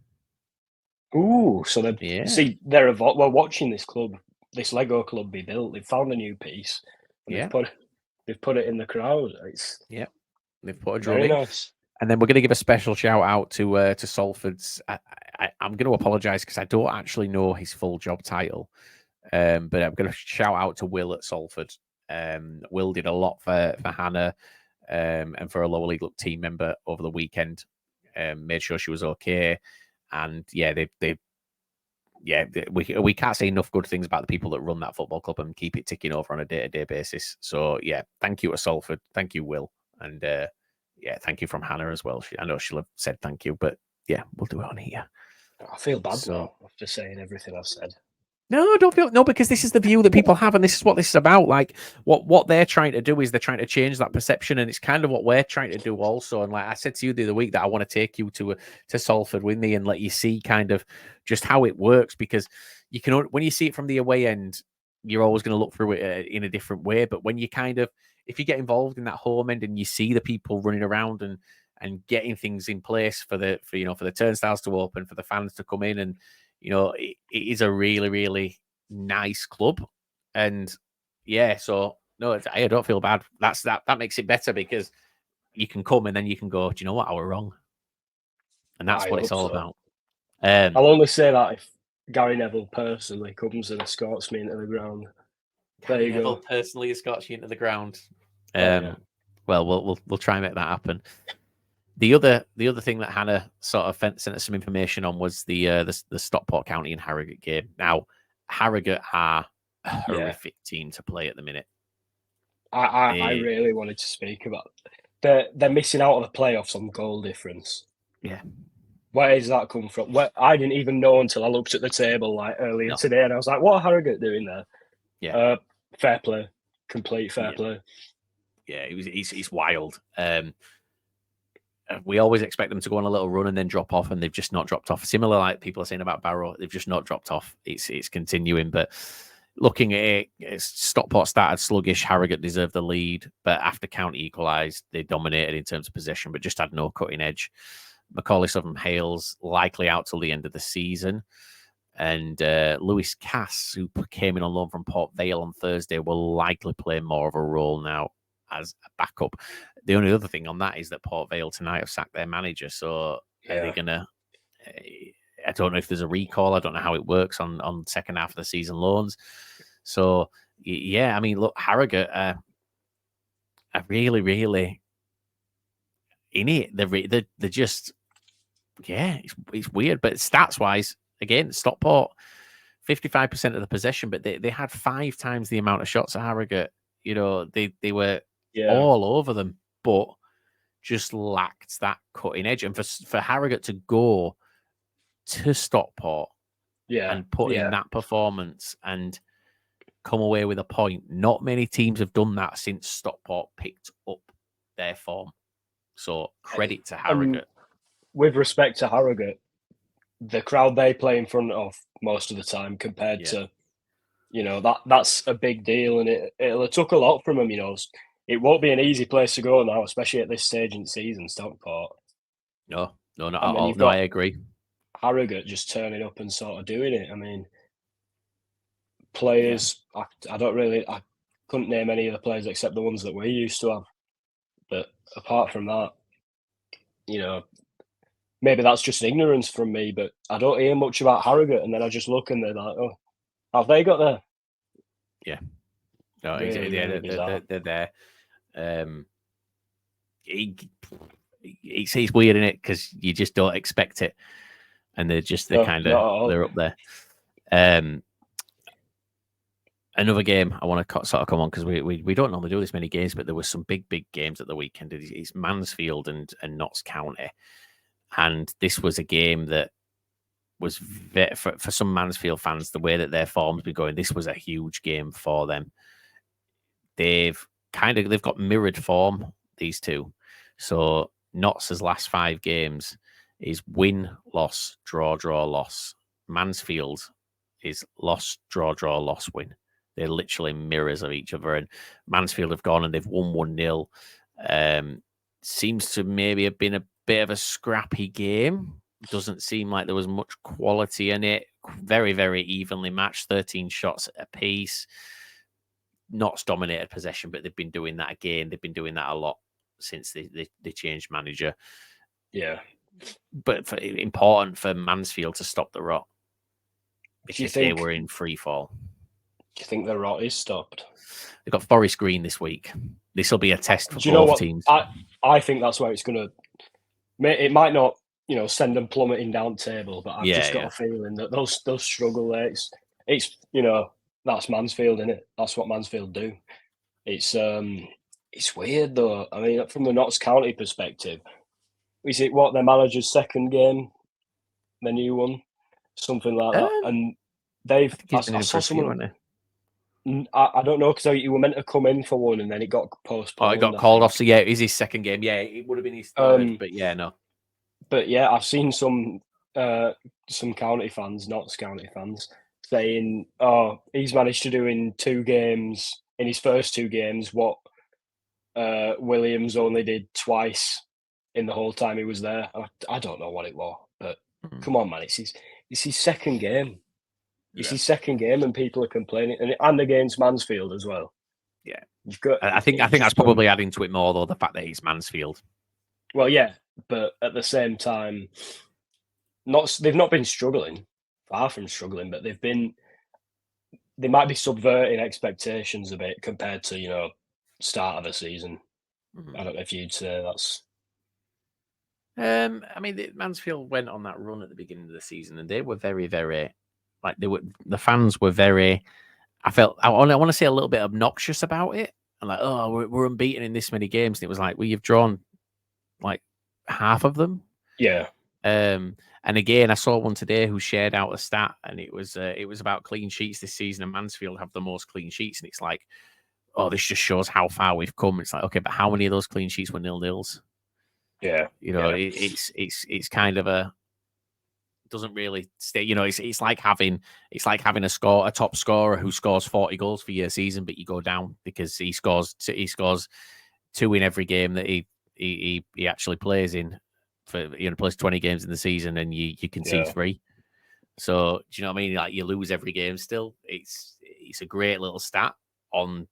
Ooh, so they Yeah. see they're we're watching this club, this Lego club be built. They've found a new piece, and Yeah. they've put it in the crowd. It's They've put a drum very in. nice. And then we're going to give a special shout out to Salford's. I'm going to apologise because I don't actually know his full job title, but I'm going to shout out to Will at Salford. Will did a lot for Hannah and for a lower league team member over the weekend. Made sure she was okay, and yeah, we can't say enough good things about the people that run that football club and keep it ticking over on a day-to-day basis. So yeah, thank you to Salford, thank you, Will, and yeah, thank you from Hannah as well. I know she'll have said thank you, but yeah, we'll do it on here. I feel bad So now after saying everything I've said. no, don't feel no, because this is the view that people have, and this is what this is about. Like what they're trying to do is they're trying to change that perception, and it's kind of what we're trying to do also. And like I said to you the other week, that I want to take you to Salford with me and let you see kind of just how it works, because you can, when you see it from the away end, you're always going to look through it in a different way. But when you kind of, if you get involved in that home end and you see the people running around and getting things in place for the turnstiles to open, for the fans to come in, and it is a really, really nice club. And yeah, so no, I don't feel bad. That makes it better, because you can come and then you can go, do you know what, I was wrong? And that's I what it's hope all so. about. I'll only say that if Gary Neville personally comes and escorts me into the ground. There Gary you Neville go. personally escorts you into the ground. Oh yeah. Well, we'll try and make that happen. The other thing that Hannah sort of sent us some information on was the Stockport County and Harrogate game. Now, Harrogate are a horrific team to play at the minute. I really wanted to speak about. They're missing out on the playoffs on goal difference. Yeah. Where does that come from? I didn't even know until I looked at the table like earlier today, and I was like, "What are Harrogate doing there?" Yeah. Fair play, complete fair play. Yeah, he's wild. We always expect them to go on a little run and then drop off, and they've just not dropped off. Similar, like people are saying about Barrow, they've just not dropped off. It's continuing, but looking at it, Stockport started sluggish. Harrogate deserved the lead, but after County equalised, they dominated in terms of possession, but just had no cutting edge. Macaulay Southern Hales likely out till the end of the season. And Lewis Cass, who came in on loan from Port Vale on Thursday, will likely play more of a role now as a backup. The only other thing on that is that Port Vale tonight have sacked their manager. So are they going to... I don't know if there's a recall. I don't know how it works on second half of the season loans. So, yeah, I mean, look, Harrogate... are really, really in it. They're just, yeah, it's weird. But stats wise, again, Stockport, 55% of the possession, but they had 5 times the amount of shots at Harrogate. You know, they were all over them, but just lacked that cutting edge. And for Harrogate to go to Stockport and put in that performance and come away with a point, not many teams have done that since Stockport picked up their form. So credit to Harrogate. With respect to Harrogate, the crowd they play in front of most of the time compared to, you know, that's a big deal, and it'll took a lot from them. You know, it won't be an easy place to go now, especially at this stage in the season, Stockport. No, not at all. No, I agree. Harrogate just turning up and sort of doing it. I mean, players, I couldn't name any of the players except the ones that we used to have. But apart from that, you know, maybe that's just ignorance from me, but I don't hear much about Harrogate, and then I just look and they're like, oh, have they got there? Yeah. No, really, they're there. It's weird, isn't it? Because you just don't expect it. And they're up there. Another game I want to sort of come on, because we don't normally do this many games, but there were some big games at the weekend. It's Mansfield and Notts County. And this was a game that was for some Mansfield fans, the way that their form's been going, this was a huge game for them. They've got mirrored form, these two. So Notts' last 5 games is win, loss, draw, loss. Mansfield is loss, draw, loss, win. They're literally mirrors of each other. And Mansfield have gone and they've won 1-0. Seems to maybe have been a bit of a scrappy game. Doesn't seem like there was much quality in it. Very, very evenly matched, 13 shots apiece. Notts dominated possession, but they've been doing that again. They've been doing that a lot since they changed manager. Yeah. But important for Mansfield to stop the rot, because they were in free fall. Do you think the rot is stopped? They've got Forest Green this week. This will be a test for both teams. I think that's where it's going to... It might not, you know, send them plummeting down the table, but I've just got a feeling that they'll struggle there. It's you know, that's Mansfield, isn't it? That's what Mansfield do. It's weird though. I mean, from the Notts County perspective, is it their manager's second game, the new one, something like that? And I saw someone. I don't know, because he were meant to come in for one and then it got postponed. Oh, it got called off. So yeah, it is his second game. Yeah, it would have been his third, but yeah, no. But yeah, I've seen some county fans, Notts County fans, saying, "Oh, he's managed to do in his first 2 games what Williams only did twice in the whole time he was there." I don't know what it was, but come on, man, it's his second game. It's his second game, and people are complaining, and against Mansfield as well. Yeah, I think that's probably adding to it more, though, the fact that he's Mansfield. Well, yeah, but at the same time, they've not been struggling, far from struggling, but they might be subverting expectations a bit compared to, you know, start of the season. I don't know if you'd say that's. I mean, Mansfield went on that run at the beginning of the season, and they were very, very. The fans were very. I want to say a little bit obnoxious about it. And like, oh, we're unbeaten in this many games. And it was like, well, you've drawn like half of them. Yeah. And again, I saw one today who shared out a stat, and it was about clean sheets this season, and Mansfield have the most clean sheets. And it's like, oh, this just shows how far we've come. It's like, okay, but how many of those clean sheets were 0-0s? Yeah. You know, it's kind of doesn't really stay. You know, it's like having a top scorer who scores 40 goals for your season, but you go down because he scores 2 in every game that he actually plays in. For, you know, plays 20 games in the season, and you concede 3. So do you know what I mean? Like, you lose every game still. It's a great little stat on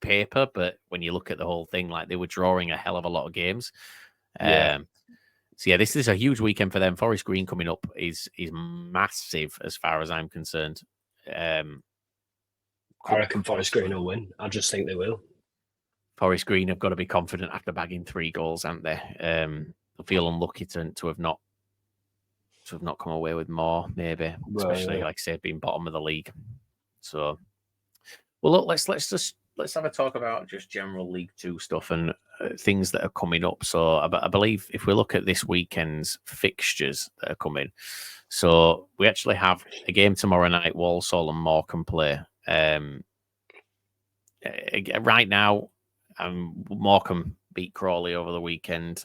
paper, but when you look at the whole thing, like, they were drawing a hell of a lot of games. So yeah, this is a huge weekend for them. Forest Green coming up is massive as far as I'm concerned. I reckon Forest Green will win. I just think they will. Forest Green have got to be confident after bagging 3 goals, haven't they? I feel unlucky to have not come away with more, maybe, especially like I said, being bottom of the league. So, well, look, let's have a talk about just general League Two stuff and things that are coming up. So, I believe if we look at this weekend's fixtures that are coming, so we actually have a game tomorrow night. Walsall and Morecambe play. Right now, Morecambe beat Crawley over the weekend,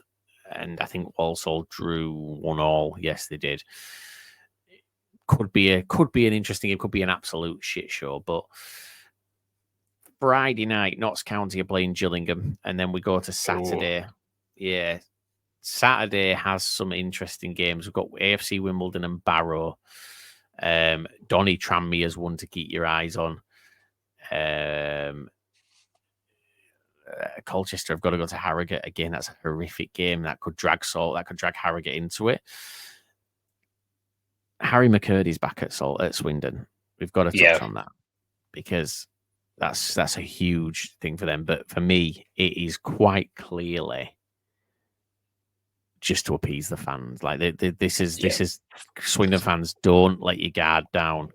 and I think Walsall drew 1-1. Yes, they did. Could be an interesting game. Could be an absolute shit show. But Friday night, Notts County are playing Gillingham, and then we go to Saturday. Ooh. Yeah, Saturday has some interesting games. We've got AFC Wimbledon and Barrow. Donny Tranmere's one to keep your eyes on. Colchester have got to go to Harrogate again. That's a horrific game that could drag Harrogate into it. Harry McCurdy's back at Swindon. We've got to touch on that because that's a huge thing for them. But for me, it is quite clearly just to appease the fans. Like this is Swindon fans, don't let your guard down.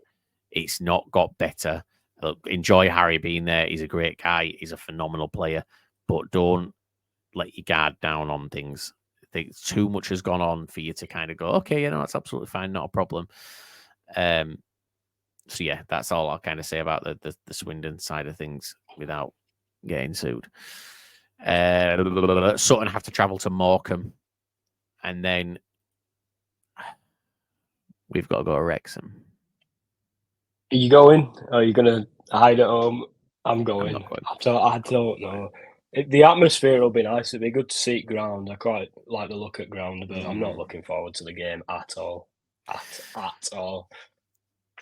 It's not got better. Look, enjoy Harry being there. He's a great guy. He's a phenomenal player. But don't let your guard down on things. I think too much has gone on for you to kind of go, okay, that's absolutely fine, not a problem. So yeah, that's all I'll kind of say about the Swindon side of things without getting sued. Sutton have to travel to Morecambe, and then we've got to go to Wrexham. Are you going? Are you going to hide at home? I'm going. I don't know. The atmosphere will be nice. It'd be good to see ground. I quite like the look at ground, but I'm not looking forward to the game at all. At all.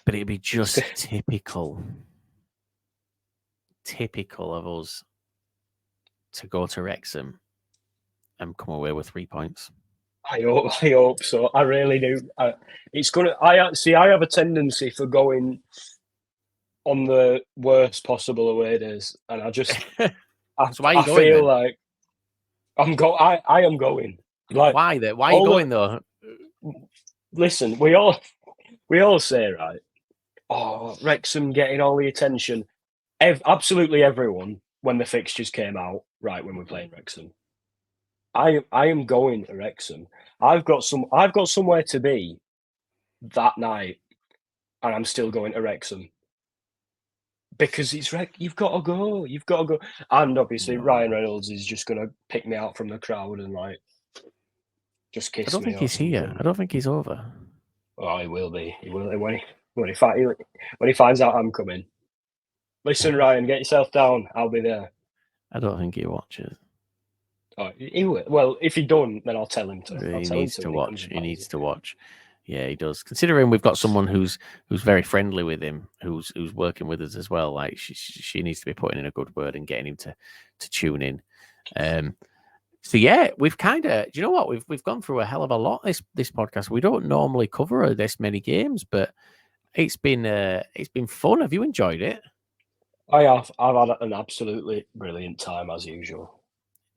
But it'd be just typical of us to go to Wrexham and come away with 3 points. I hope so. I really do. It's gonna. I have a tendency for going on the worst possible away days, and I just. So why are you going, feel then? like I am going. Like, why then? Why are you going though? Listen, we all say, right? Oh, Wrexham getting all the attention. Absolutely everyone when the fixtures came out, right when we're playing Wrexham. I am going to Wrexham. I've got somewhere to be that night, and I'm still going to Wrexham. Because you've got to go. You've got to go. And obviously, Ryan Reynolds is just going to pick me out from the crowd and just kiss me. I don't think he's here. I don't think he's over. Oh, he will be. He will when he finds out I'm coming. Listen, Ryan, get yourself down. I'll be there. I don't think he watches. Oh, he will. Well, if he don't, then I'll tell him to. He needs to watch. He needs to watch. Yeah, he does. Considering we've got someone who's very friendly with him, who's working with us as well. Like she needs to be putting in a good word and getting him to tune in. So yeah, we've kind of. Do you know what we've gone through a hell of a lot this podcast. We don't normally cover this many games, but it's been fun. Have you enjoyed it? I have. I've had an absolutely brilliant time as usual.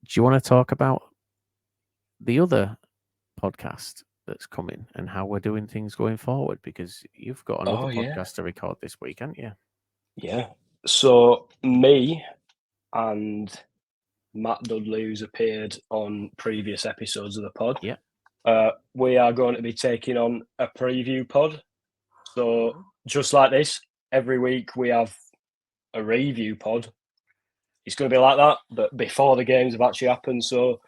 Do you want to talk about the other podcast that's coming and how we're doing things going forward? Because you've got another podcast to record this week, haven't you? Yeah. So me and Matt Dudley, who's appeared on previous episodes of the pod, we are going to be taking on a preview pod. So just like this, every week we have a review pod. It's going to be like that, but before the games have actually happened. So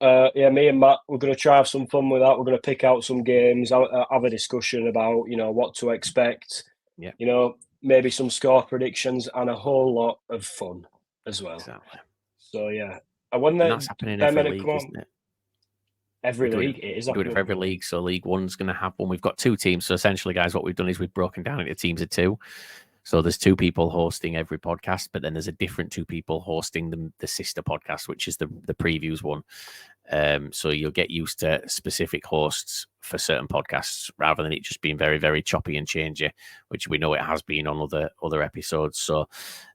me and Matt, we're going to try have some fun with that. We're going to pick out some games, have a discussion about, what to expect. Yeah. Maybe some score predictions and a whole lot of fun as well. Exactly. So yeah, and that's happening every league, isn't it? Every league, it is. We're doing it for every league. So League One's going to have one. We've got 2 teams. So essentially, guys, what we've done is we've broken down into teams of 2. So there's 2 people hosting every podcast, but then there's a different 2 people hosting the sister podcast, which is the previews one. So you'll get used to specific hosts for certain podcasts rather than it just being very, very choppy and changey, which we know it has been on other episodes. So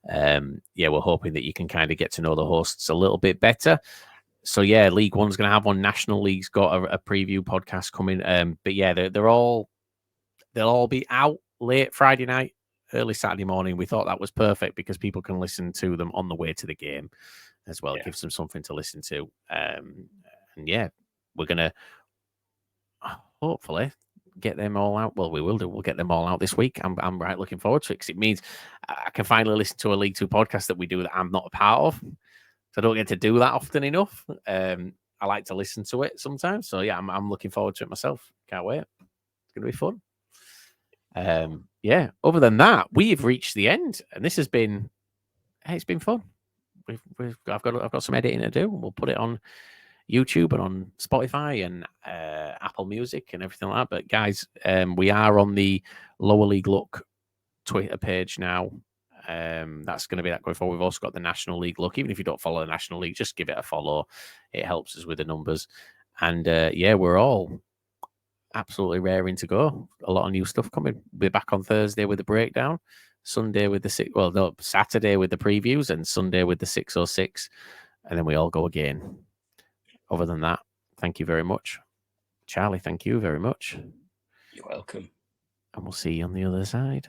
yeah, we're hoping that you can kind of get to know the hosts a little bit better. So yeah, League One's going to have one. National League's got a preview podcast coming. But yeah, they'll all be out late Friday night, early Saturday morning. We thought that was perfect because people can listen to them on the way to the game as well. It gives them something to listen to. And yeah, we're gonna hopefully get them all out. Well, we will do. We'll get them all out this week. I'm right looking forward to it because it means I can finally listen to a League Two podcast that we do that I'm not a part of. So I don't get to do that often enough. I like to listen to it sometimes. So yeah, I'm looking forward to it myself. Can't wait. It's gonna be fun. Yeah. Other than that, we've reached the end, and this has been it's been fun. I've got some editing to do. We'll put it on YouTube and on Spotify and Apple Music and everything like that. But guys, we are on the Lower League Look Twitter page now. That's going to be that going forward. We've also got the National League Look. Even if you don't follow the National League, just give it a follow. It helps us with the numbers. And yeah, we're all absolutely raring to go. A lot of new stuff coming. We're back on Thursday with the breakdown. Sunday with the Saturday with the previews, and Sunday with the 606, and then we all go again. Other than that, thank you very much, Charlie. Thank you very much. You're welcome. And we'll see you on the other side.